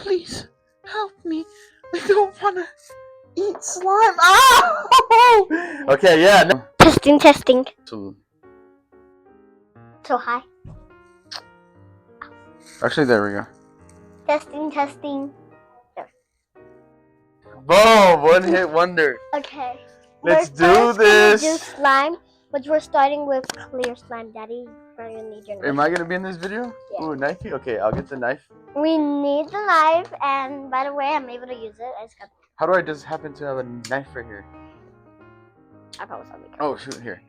Please help me. I don't want to eat slime. Oh! Okay, yeah. No. Testing. So high. Actually, there we go. Testing. There. Boom! One hit wonder. Okay. Let's We're do this. Gonna do slime, but we're starting with clear slime. Daddy, we're gonna need your knife. Am I gonna be in this video? Yeah. Ooh, knifey. Okay, I'll get the knife. We need the knife, and by the way, I'm able to use it. I just got. How do I just happen to have a knife right here? I promise I'll be careful. Oh shoot! Here.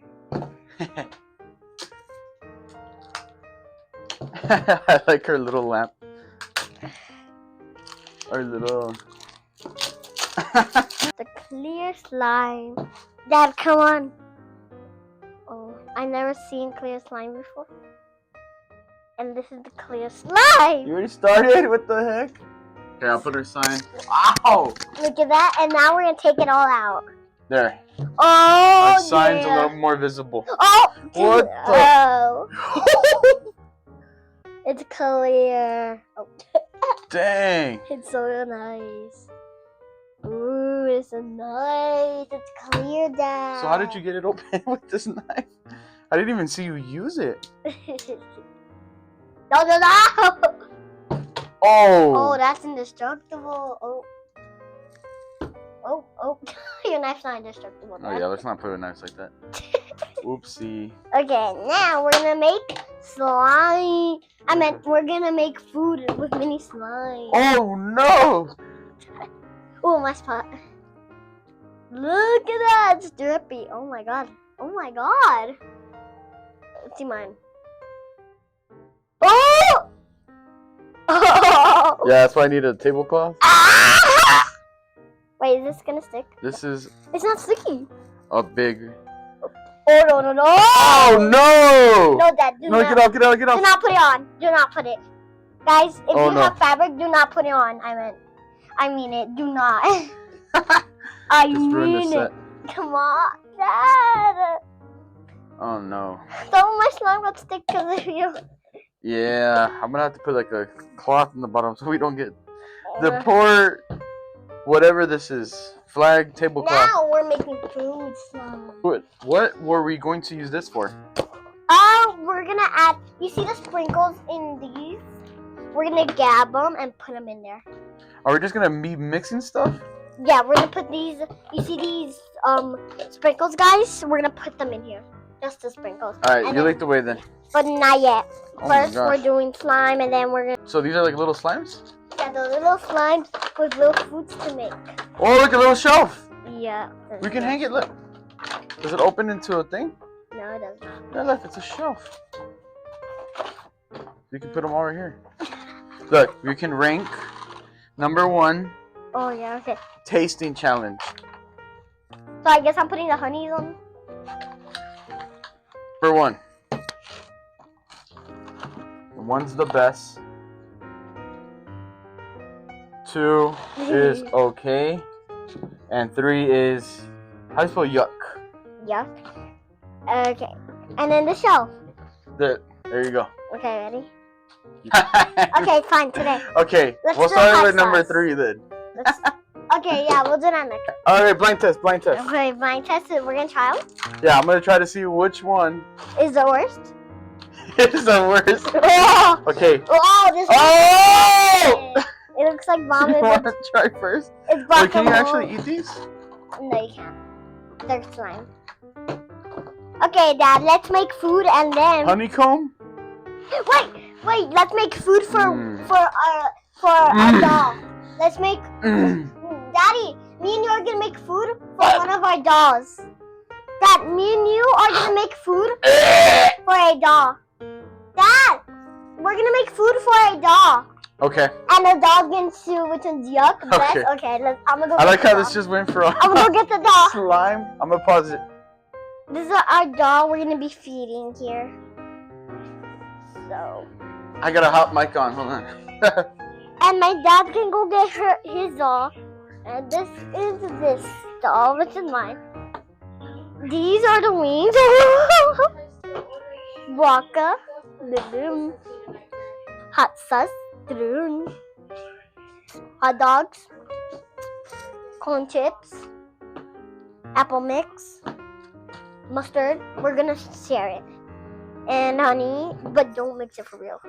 I like her little lamp. Our little. The clear slime. Dad, come on. Oh, I never seen clear slime before. And this is the clear slime. You already started? What the heck? Okay, I'll put her sign. Wow! Look at that, and now we're gonna take it all out. There. Oh, Our sign's yeah. a little more visible. Oh! What the? Oh. It's clear. Oh. Dang. It's so nice. Ooh, it's so nice. It's clear, Dad. So how did you get it open with this knife? I didn't even see you use it. No. Oh. Oh, that's indestructible. Oh. Your knife's not indestructible, Dad. Oh yeah, let's not put a knife like that. Oopsie. Okay, now we're gonna make slime. We're gonna make food with mini slime. Oh no! Oh, my spot. Look at that, it's drippy. Oh my god. Let's see mine. Oh! Oh! Yeah, that's why I need a tablecloth. Ah! Wait, is this gonna stick? This is It's not sticky. a big. Oh no! Oh no! No, Dad, do No, not. get off! Do not put it on. Do not put it. Guys, if Oh, you no. have fabric, do not put it on. I mean it. Do not. I Just ruined the mean set. it. Come on, Dad. Oh no. Some of my slime got stick because of you. Yeah, I'm gonna have to put like a cloth in the bottom so we don't get the poor whatever this is. Flag tablecloth. Now we're making food slime. What were we going to use this for? We're gonna add. You see the sprinkles in these? We're gonna gab them and put them in there. Are we just gonna be mixing stuff? Yeah, we're gonna put these. You see these sprinkles, guys? We're gonna put them in here. Just the sprinkles. All right, you lead the way then. But not yet. Oh my First, we're gosh. doing slime, and then we're gonna. So these are like little slimes? Yeah, the little slimes with little foods to make. Oh, look, a little shelf. Yeah. We can hang it. Look. Does it open into a thing? No, it doesn't. No, look, it's a shelf. You can put them all right here. Look, we can rank number 1 Oh yeah. Okay. tasting challenge. So I guess I'm putting the honeys on. For 1. 1's the best. 2 is okay. And 3 is, how do you spell yuck? Yuck. Okay. And then the shelf. There you go. Okay, ready? Okay, fine, today. Okay, Let's we'll do start hot with number sauce. 3 then. Okay, yeah, we'll do that next. Alright, blind test. Okay, blind test it. We're gonna try them. Yeah, I'm gonna try to see which one Is the worst? is the worst. Oh, Okay. oh this Oh! It looks like You vomit. want But to try first? it's Wait, can you guacamole. actually eat these? No, you can't. They're slime. Okay, Dad, let's make food and then. Honeycomb? Wait, let's make food for Mm. our doll. Let's make. Daddy, me and you are gonna make food for one of our dolls. Dad, me and you are gonna make food for a doll. Dad, we're gonna make food for a doll. Okay. And the dog can sue which one's yuck. Okay. Okay, I'm gonna go. I like get how the this doll. just went from I'm gonna go get the doll. slime. I'm gonna pause it. This is our doll we're gonna be feeding here. So. I got a hot mic on. Hold on. And my dad can go get his doll. And this is this doll, which is mine. These are the wings. Waka. Hot sauce. hot dogs, corn chips, apple mix, mustard. We're gonna share it. And honey, but don't mix it for real.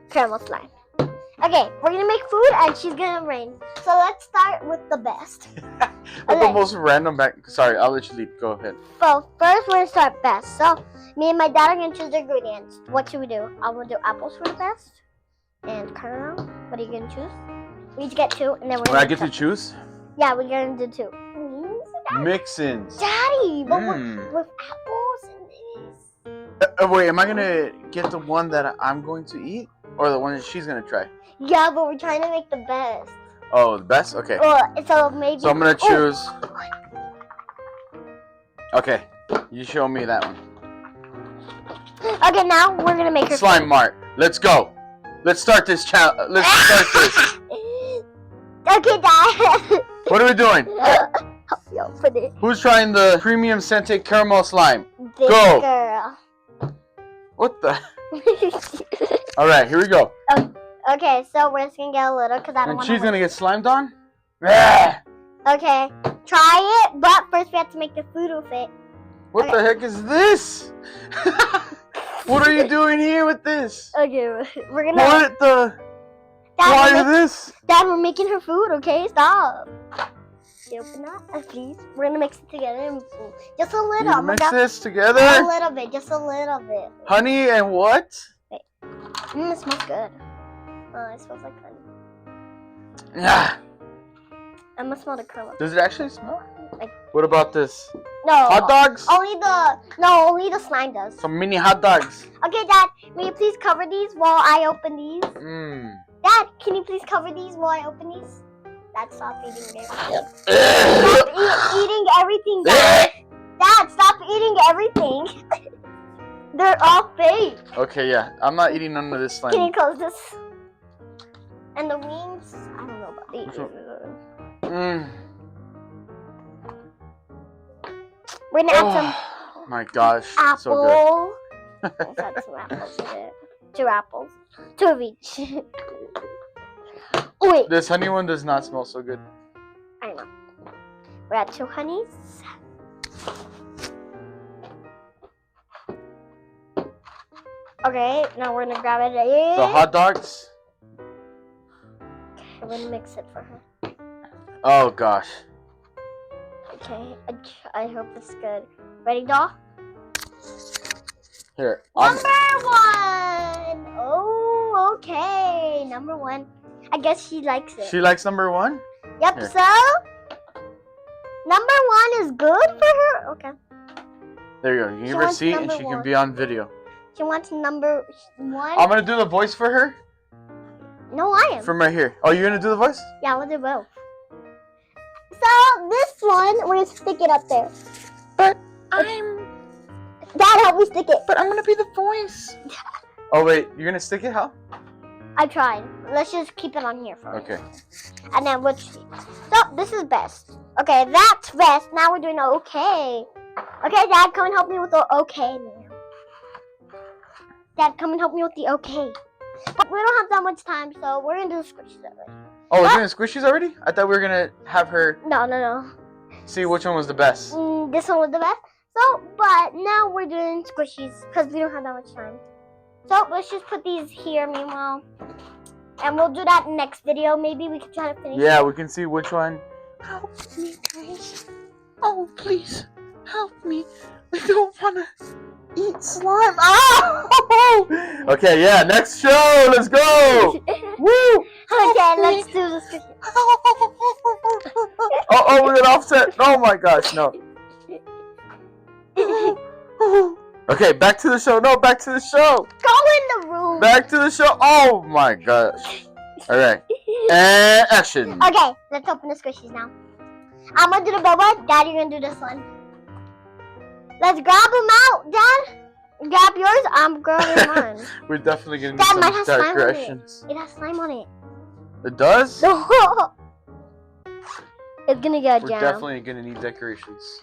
Caramel slime. Okay, we're gonna make food and she's gonna rain. So let's start with the best. With the most random back. Sorry, I'll let you lead. Go ahead. So first we're gonna start best. So me and my dad are gonna choose the ingredients. What should we do? I'm gonna do apples for the best. And caramel. What are you gonna choose? We each get 2 and then we're When I get to choose? Yeah, we're gonna do 2. Mix-ins. Daddy, but with apples and this. Wait, am I gonna get the one that I'm going to eat? Or the one that she's gonna try? Yeah, but we're trying to make the best. Oh, the best? Okay. So maybe. So I'm gonna choose. Okay, you show me that one. Okay, now we're gonna make her Slime Mart. Let's go. Let's start this challenge. Let's start this. Okay, Dad. What are we doing? Yo, put it. Who's trying the premium scented caramel slime? This Go. girl. What the? All right, here we go. Okay, so we're just gonna get a little because I don't And want. she's gonna get slimed on. Ah! Okay, try it, but first we have to make the food with it. What the heck is this? What are you doing here with this? Okay, we're gonna. What the? Why is this? Dad, we're making her food. Okay, stop. You open that, please. We're gonna mix it together. Just a little. You mix this A together? little bit, just a little bit. Honey and what? It smells good. It smells like honey. Yeah. I'm gonna smell the caramel. Does it actually smell? Like, What about this? no. Hot dogs? Only the slime does. Some mini hot dogs. Okay, Dad, will you please cover these while I open these? Dad, can you please cover these while I open these? Dad, stop eating everything. Stop eating everything, Dad. Dad, stop eating everything. They're all fake. Okay, yeah. I'm not eating none of this slime. Can you close this? And the wings, I don't know about these. We're gonna add some Oh my gosh. apple. So Let's add some apples in it. 2 apples. 2 of each. Wait. good. This honey one does not smell so good. I know. We're at 2 honeys. Okay, now we're gonna grab it. The hot dogs? I'm gonna mix it for her. Oh gosh. Okay, I hope it's good. Ready, doll? Here. Number 1! Oh, okay. Number 1. I guess she likes it. She likes number 1? Yep, Here. so number 1 is good for her. Okay. There you go. You can She give her a wants seat and number she 1. can be on video. She wants number 1. I'm gonna do the voice for her No, I am. from right here. Oh, you're gonna do the voice? Yeah, we'll do both. So this one, we're gonna stick it up there. But Dad, help me stick it. But I'm gonna be the voice. Oh wait, you're gonna stick it? How? I tried. Let's just keep it on here for Okay. And then we'll see. So this is best. Okay, that's best. Now we're doing okay. Okay, Dad, come and help me with the okay now. Dad, come and help me with the okay. But we don't have that much time, so we're gonna do the squishies already. Oh, we're doing squishies already? I thought we were gonna have her No. see which one was the best. This one was the best. So, but now we're doing squishies because we don't have that much time. So let's just put these here meanwhile. And we'll do that next video. Maybe we can try to finish Yeah, it. we can see which one. Help me, guys. Oh, please, help me. I don't want to eat slime. Oh! Okay, yeah, next show. Let's go. Woo! Okay, let's do the squishies. Oh, we're gonna offset. Oh my gosh, no. Okay, back to the show. No, back to the show. Go in the room. Back to the show. Oh my gosh. All right. And action. Okay, let's open the squishies now. I'm gonna do the boba. Dad, you're gonna do this one. Let's grab them out, Dad. Grab yours. I'm grabbing mine. We're definitely gonna Dad, need mine some has slime on decorations. It has slime on it. It does? No. It's gonna get We're jammed. definitely gonna need decorations.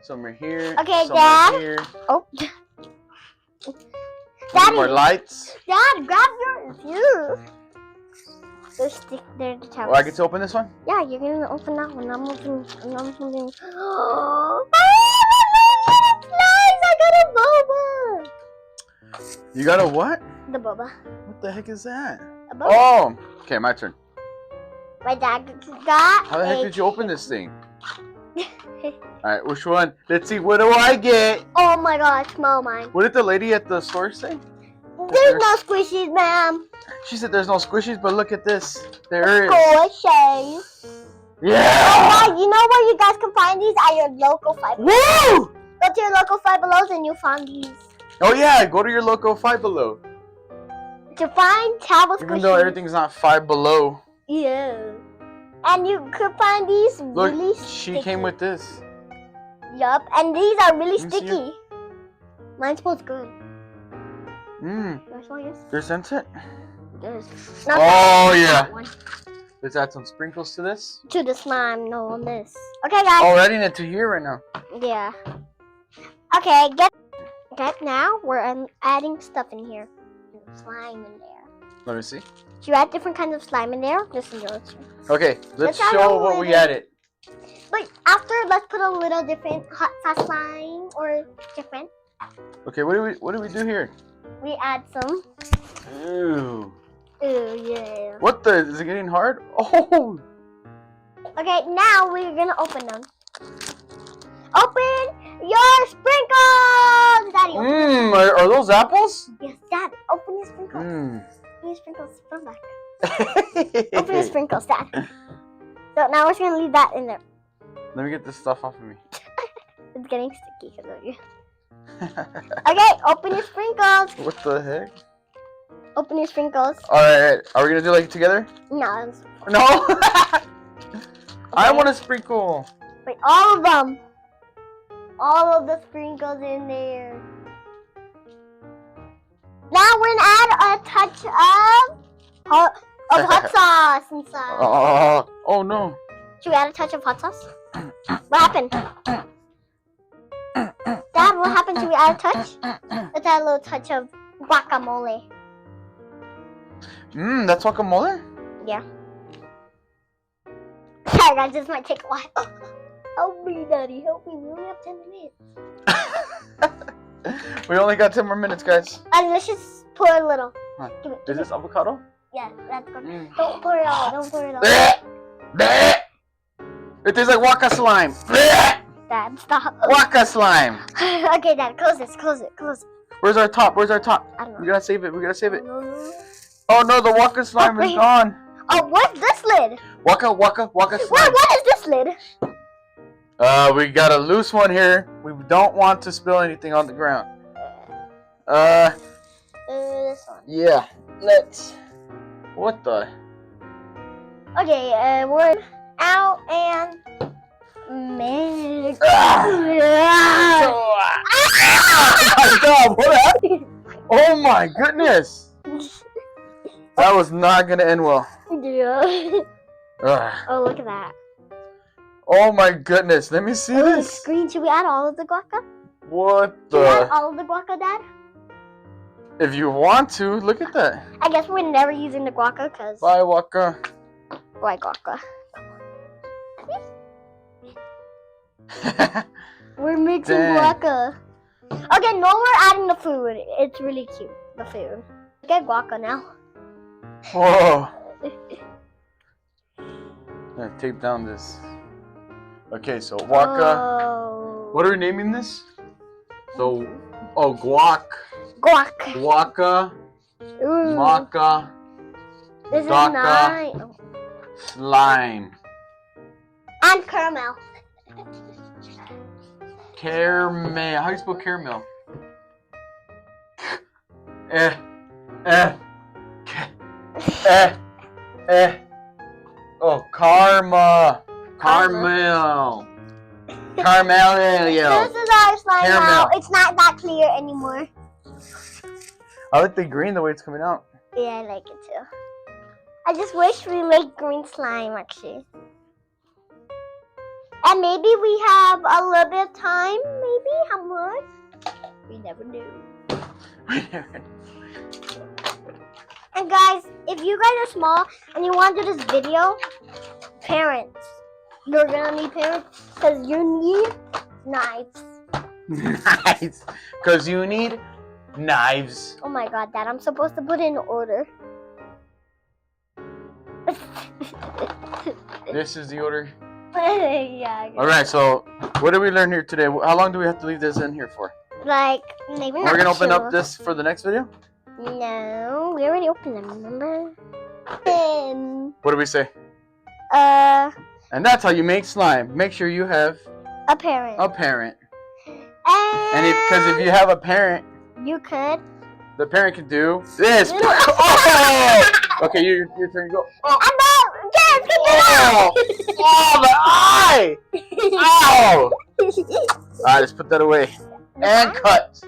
Some are here. Okay, some Dad. Are here. Oh. Some more lights. Dad, grab yours. You. Those stick there to towels. Oh, I get to open this one? Yeah, you're gonna open that one. I'm opening. Oh, nice! I got a boba. You got a what? The boba. What the heck is that? A boba. Oh! Okay, my turn. My dad got. How the heck did you open this thing? Alright, which one? Let's see, what do I get? Oh my gosh, smell mine. What did the lady at the store say? There's no squishies, ma'am. She said there's no squishies, but look at this. There is. Squishies. Yeah! Oh my, you know where you guys can find these? At your local Five Below. Woo! Go to your local Five Belows and you'll find these. Oh yeah, go to your local Five Below. To find towel squishies. Even though everything's not Five Below. Yeah. And you could find these Look, really she sticky. came with this. Yup, and these are really Let me see sticky. Mine smells good. Mmm. Do I smell yours? There's scented? There's Oh yeah. that one. Let's add some sprinkles to this. To the slime, no on this. Okay, guys. Oh, we're adding it to here right now. Yeah. Okay, get now we're adding stuff in here. Slime in there. Let me see. Should you add different kinds of slime in there? Just enjoy it. Okay, let's Let's add show a what we little- added. But after, let's put a little different hot sauce slime or different. Okay, what do we do here? We add some. Ooh. Ooh, yeah. What the? Is it getting hard? Oh. Okay, now we're gonna open them. Open your sprinkles, Daddy. Mmm. Are those apples? Yes, Dad. Open your sprinkles. Mmm. Open your sprinkles. From back. Open your sprinkles, Dad. So now we're just gonna leave that in there. Let me get this stuff off of me. It's getting sticky because of you. Okay, open your sprinkles. What the heck? Open your sprinkles. Alright, are we gonna do like together? No, it's- No! I want to sprinkle. wait, all of them. All of the sprinkles in there. Now we're gonna add a touch of hot sauce inside. Oh no. Should we add a touch of hot sauce? What happened? Dad, what happened? Should we add a touch? Let's add a little touch of guacamole. Mmm, that's guacamole? Yeah. Sorry guys, this might take a while. Help me, Daddy, help me. We only have 10 minutes. We only got 10 more minutes, guys. And let's just pour a little. Huh. Give it, Is give this it. avocado? Yeah, that's good. Mm. Don't pour it all. Don't pour it all. It tastes like waka slime. Dad, stop. Waka slime. Okay, Dad, close this. Close it. Close it. Where's our top? Where's our top? I don't We know. gotta save it. We gotta save it. No, no. Oh no, the waka slime is wait. gone. Oh, what's this lid? Waka waka waka What slime. is this lid? We got a loose one here. We don't want to spill anything on the ground. This one. Yeah. Let's. What the? Okay, we're out and mix. God, what happened? Oh my goodness. That was not gonna end well. Yeah. Ugh. Oh, look at that. Oh my goodness. Let me see Oh, the this. screen. Should we add all of the guaca? What Should we add the? all of the guaca, Dad? If you want to, look at that. I guess we're never using the guaca because Bye, Waka. why guaca? We're mixing Dang. guaca. Okay, no, we're adding the food. It's really cute, the food. Get guaca now. Whoa. I'm gonna tape down this. Okay, so Waka. Oh. What are we naming this? So, oh, guac. Guac. Waka. Ooh. Maka. This is Guaca. nice. Oh. Slime. And caramel. Caramel. How do you spell caramel? Eh. Oh, karma. Caramel. Caramel. This is our slime now. Caramel. It's not that clear anymore. I like the green the way it's coming out. Yeah, I like it too. I just wish we made green slime actually. And maybe we have a little bit of time. Maybe how much? We never knew. And guys, if you guys are small and you want to do this video, parents, you're gonna need parents because you need knives. Knives. Because you need knives. Oh my god, Dad, I'm supposed to put it in order. This is the order. Yeah. Alright, so what did we learn here today? How long do we have to leave this in here for? Like, maybe not. We're going to open two. up this for the next video? No, we already opened them, remember? What do we say? A And that's how you make slime. Make sure you have parent. a parent. And Because if you have a parent, you could. the parent can do this. Oh! Okay, your turn. Go. Oh! I'm out! Yes, get Oh! Oh, the eye! Ow! Alright, let's put that away. And cut.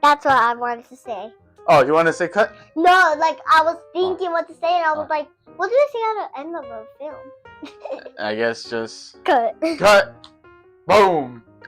That's what I wanted to say. Oh, you want to say cut? No, like, I was thinking what to say, and I was like, what did I say at the end of the film? I guess just Cut. cut. Boom.